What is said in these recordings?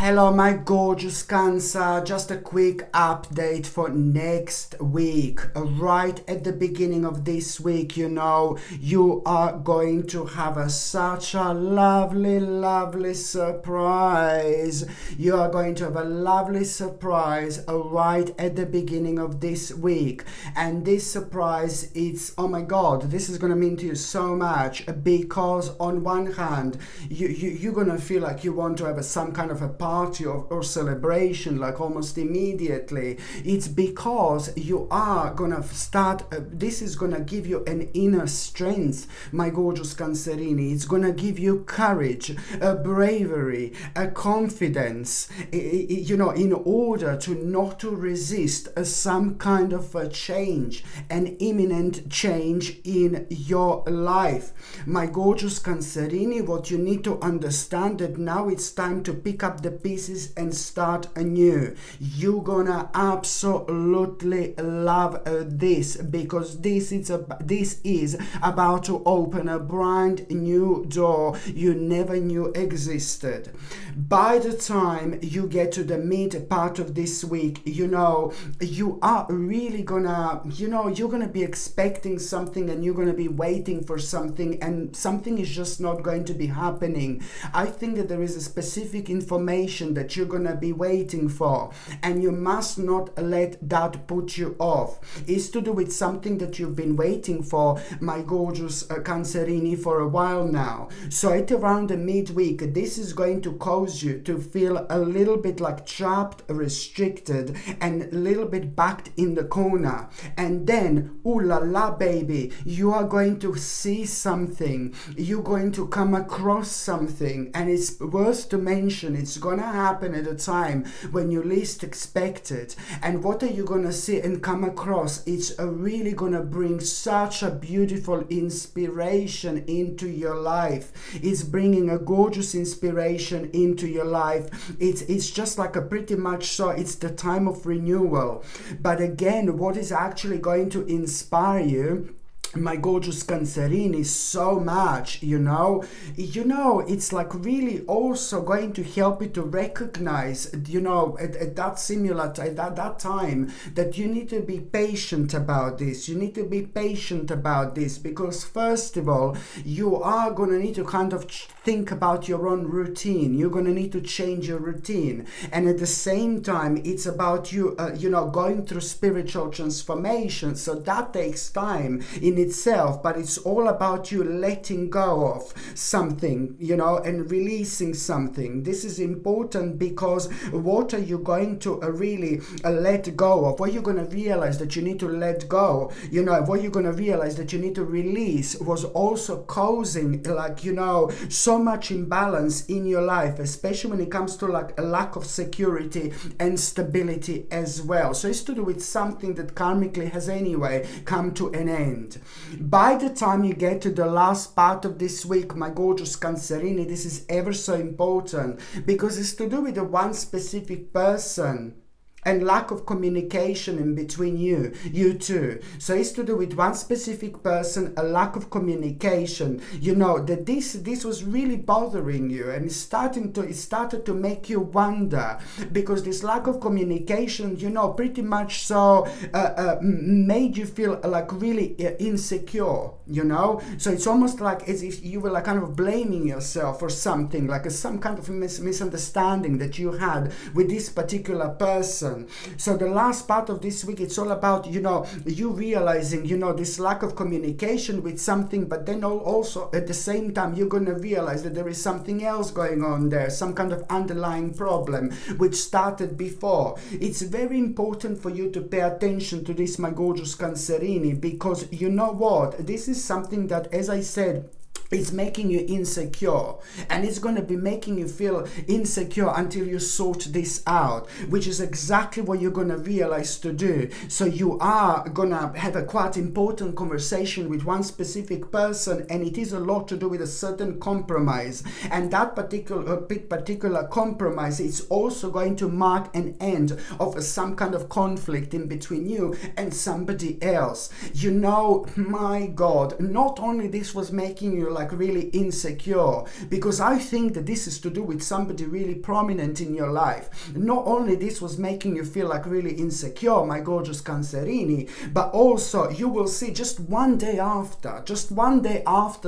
Hello, my gorgeous Cancer. Just a quick update for next week. Right at the beginning of this week, you are going to have such a lovely surprise. You are going to have a lovely surprise right at the beginning of this week. And this surprise, oh my God, this is going to mean to you so much, because on one hand, you're going to feel like you want to have some kind of a party or celebration, like almost immediately. It's because you are gonna start, this is gonna give you an inner strength, my gorgeous Cancerini. It's gonna give you courage, a bravery, a confidence, in order to not to resist some kind of a change, an imminent change in your life. My gorgeous Cancerini, what you need to understand that now it's time to pick up the pieces and start anew. You're gonna absolutely love this, because this is about to open a brand new door you never knew existed. By the time you get to the mid part of this week, you are really gonna, you're gonna be expecting something, and you're gonna be waiting for something, and something is just not going to be happening. I think that there is a specific information that you're gonna be waiting for, and you must not let that put you off. It's to do with something that you've been waiting for, my gorgeous Cancerini, for a while now. So at around the midweek, this is going to cause you to feel a little bit like trapped, restricted, and a little bit backed in the corner. And then, ooh la la, baby, you are going to see something. You're going to come across something, and it's worth to mention, it's gonna happen at a time when you least expect it. And what are you gonna see and come across? It's really gonna bring such a beautiful inspiration into your life. It's bringing a gorgeous inspiration into your life. It's just like a pretty much so it's the time of renewal. But again, what is actually going to inspire you, my gorgeous Cancerini, so much, it's like really also going to help you to recognize, at that time, that you need to be patient about this. You need to be patient about this, because first of all, you are going to need to kind of think about your own routine. You're going to need to change your routine. And at the same time, it's about you, going through spiritual transformation. So that takes time in itself, but it's all about you letting go of something, and releasing something. This is important, because what are you going to really let go of? What you're going to realize that you need to let go, what you're going to realize that you need to release was also causing, so much imbalance in your life, especially when it comes to like a lack of security and stability as well. So it's to do with something that karmically has anyway come to an end. By the time you get to the last part of this week, my gorgeous Cancerini, this is ever so important, because it's to do with the one specific person and lack of communication in between you two. So it's to do with one specific person, a lack of communication, that this was really bothering you, and it started to make you wonder, because this lack of communication, pretty much so made you feel like really insecure, so it's almost like as if you were like kind of blaming yourself for something, like some kind of misunderstanding that you had with this particular person. So the last part of this week, it's all about, you realizing, this lack of communication with something, but then also at the same time, you're going to realize that there is something else going on there, some kind of underlying problem which started before. It's very important for you to pay attention to this, my gorgeous Cancerini, because you know what? This is something that, as I said, it's making you insecure, and it's going to be making you feel insecure until you sort this out, which is exactly what you're going to realize to do. So you are going to have a quite important conversation with one specific person, and it is a lot to do with a certain compromise, and that particular compromise is also going to mark an end of some kind of conflict in between you and somebody else. My God, not only this was making you like really insecure, because I think that this is to do with somebody really prominent in your life. Not only this was making you feel like really insecure, my gorgeous Cancerini, but also you will see just one day after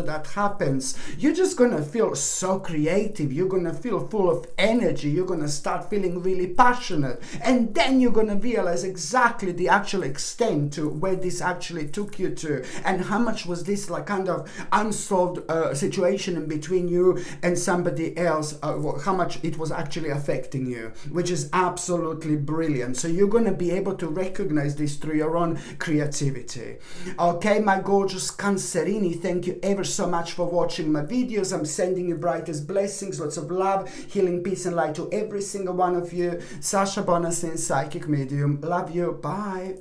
that happens, you're just gonna feel so creative, you're gonna feel full of energy, you're gonna start feeling really passionate, and then you're gonna realize exactly the actual extent to where this actually took you to, and how much was this like kind of unsolved situation in between you and somebody else, how much it was actually affecting you, which is absolutely brilliant. So you're going to be able to recognize this through your own creativity. Okay, my gorgeous Cancerini, thank you ever so much for watching my videos. I'm sending you brightest blessings, lots of love, healing, peace and light to every single one of you. Sasha Bonasin, psychic medium. Love you. Bye.